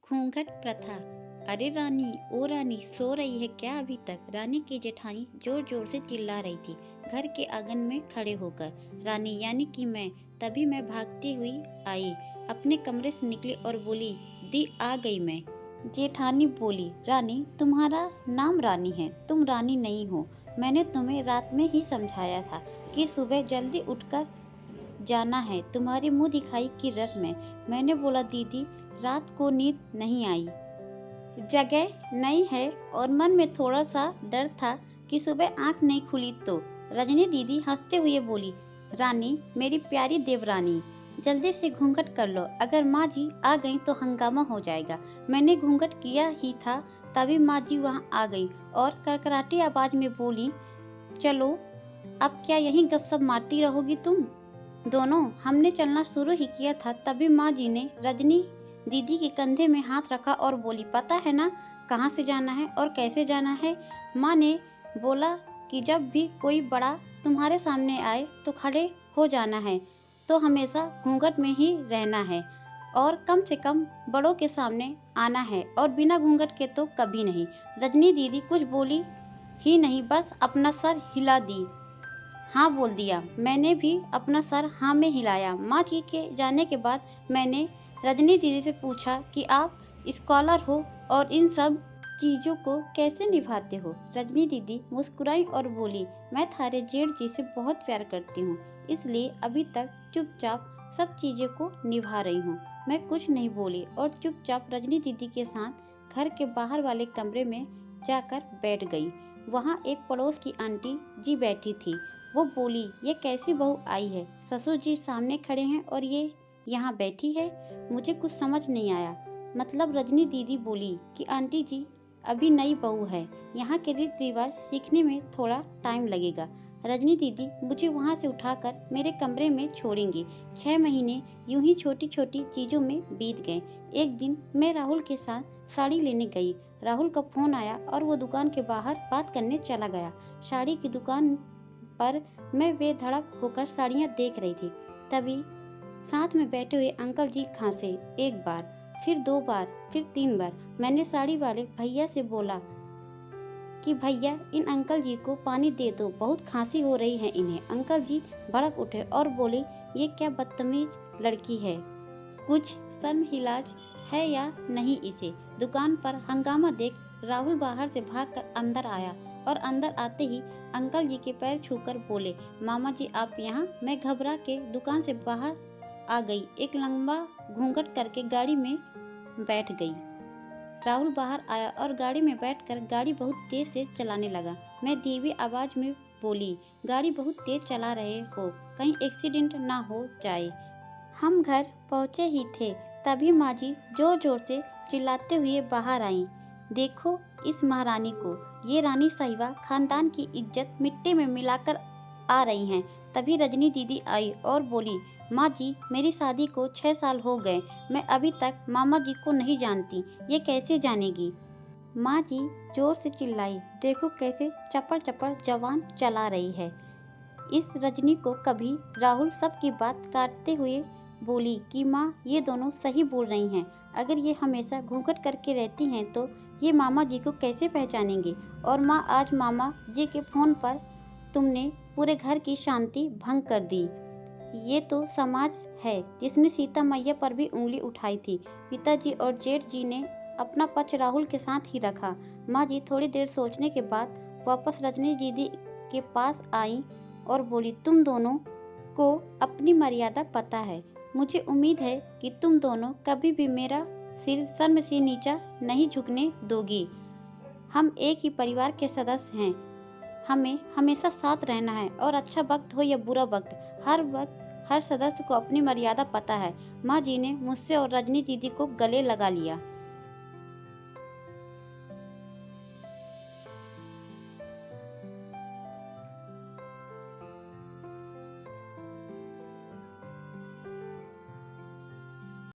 घूंघट प्रथा। अरे रानी, ओ रानी, सो रही है क्या अभी तक? रानी की जेठानी जोर जोर से चिल्ला रही थी घर के आंगन में खड़े होकर। रानी यानी कि मैं। तभी मैं भागती हुई आई, अपने कमरे से निकली और बोली, दी आ गई मैं। जेठानी बोली, रानी तुम्हारा नाम रानी है, तुम रानी नहीं हो। मैंने तुम्हें रात में ही समझाया था कि सुबह जल्दी उठकर जाना है, तुम्हारी मुंह दिखाई की रस्म है। मैंने बोला दीदी, रात को नींद नहीं आई, जगह नहीं है और मन में थोड़ा सा डर था कि सुबह आंख नहीं खुली तो। रजनी दीदी हंसते हुए बोली, रानी मेरी प्यारी देवरानी, जल्दी से घूंघट कर लो, अगर माँ जी आ गई तो हंगामा हो जाएगा। मैंने घूंघट किया ही था तभी माँ जी वहाँ आ गई और करकराटी आवाज में बोली, चलो अब क्या यहीं गपशप मारती रहोगी तुम दोनों? हमने चलना शुरू ही किया था तभी माँ जी ने रजनी दीदी के कंधे में हाथ रखा और बोली, पता है ना कहाँ से जाना है और कैसे जाना है? माँ ने बोला कि जब भी कोई बड़ा तुम्हारे सामने आए तो खड़े हो जाना है, तो हमेशा घूंघट में ही रहना है और कम से कम बड़ों के सामने आना है और बिना घूंघट के तो कभी नहीं। रजनी दीदी कुछ बोली ही नहीं, बस अपना सर हिला दी। हाँ बोल दिया। मैंने भी अपना सर हाँ में हिलाया। माँ जी के जाने के बाद मैंने रजनी दीदी से पूछा कि आप स्कॉलर हो और इन सब चीज़ों को कैसे निभाते हो? रजनी दीदी मुस्कुराई और बोली, मैं थारे जेठ जी से बहुत प्यार करती हूँ, इसलिए अभी तक चुपचाप सब चीज़ों को निभा रही हूँ। मैं कुछ नहीं बोली और चुपचाप रजनी दीदी के साथ घर के बाहर वाले कमरे में जाकर बैठ गई। वहाँ एक पड़ोस की आंटी जी बैठी थी। वो बोली, ये कैसी बहू आई है? ससुर जी सामने खड़े हैं और ये यहाँ बैठी है। मुझे कुछ समझ नहीं आया। मतलब रजनी दीदी बोली कि आंटी जी अभी नई बहू है, यहाँ के रीति रिवाज सीखने में थोड़ा टाइम लगेगा। रजनी दीदी मुझे वहाँ से उठाकर मेरे कमरे में छोड़ेंगी। 6 महीने यूं ही छोटी छोटी चीज़ों में बीत गए। एक दिन मैं राहुल के साथ साड़ी लेने गई। राहुल का फोन आया और वो दुकान के बाहर बात करने चला गया। साड़ी की दुकान पर मैं बेधड़क होकर साड़ियाँ देख रही थी। तभी साथ में बैठे हुए अंकल जी खांसे, एक बार, फिर 2 बार, फिर 3 बार। मैंने साड़ी वाले भैया से बोला कि भैया इन अंकल जी को पानी दे दो, बहुत खांसी हो रही है इन्हें। अंकल जी भड़क उठे और बोले, ये क्या बदतमीज लड़की है, कुछ शर्म हिलाज है या नहीं इसे? दुकान पर हंगामा देख राहुल बाहर से भागकर अंदर आया और अंदर आते ही अंकल जी के पैर छूकर बोले, मामा जी आप यहाँ? मैं घबरा के दुकान से बाहर आ गई, एक लंबा घूंघट करके गाड़ी में बैठ गई। राहुल बाहर आया और गाड़ी में बैठकर गाड़ी बहुत तेज से चलाने लगा। मैं धीमी आवाज में बोली, गाड़ी बहुत तेज चला रहे हो, कहीं एक्सीडेंट ना हो जाए। हम घर पहुँचे ही थे तभी माँ जी जोर जोर से चिल्लाते हुए बाहर आईं, देखो इस महारानी को, ये रानी साहिबा खानदान की इज्जत मिट्टी में मिलाकर आ रही हैं। तभी रजनी दीदी आई और बोली, माँ जी मेरी शादी को 6 साल हो गए, मैं अभी तक मामा जी को नहीं जानती, ये कैसे जानेगी? माँ जी जोर से चिल्लाई, देखो कैसे चपड़ चपड़ जवान चला रही है इस रजनी को। कभी राहुल सबकी बात काटते हुए बोली कि माँ ये दोनों सही बोल रही हैं, अगर ये हमेशा घूंघट करके रहती हैं तो ये मामा जी को कैसे पहचानेंगे? और माँ आज मामा जी के फ़ोन पर तुमने पूरे घर की शांति भंग कर दी। ये तो समाज है जिसने सीता मैया पर भी उंगली उठाई थी। पिताजी और जेठ जी ने अपना पक्ष राहुल के साथ ही रखा। माँ जी थोड़ी देर सोचने के बाद वापस रजनी दीदी के पास आई और बोली, तुम दोनों को अपनी मर्यादा पता है, मुझे उम्मीद है कि तुम दोनों कभी भी मेरा सिर शर्म से नीचा नहीं झुकने दोगी। हम एक ही परिवार के सदस्य हैं, हमें हमेशा साथ रहना है और अच्छा वक्त हो या बुरा वक्त, हर वक्त हर सदस्य को अपनी मर्यादा पता है। माँ जी ने मुझसे और रजनी दीदी को गले लगा लिया।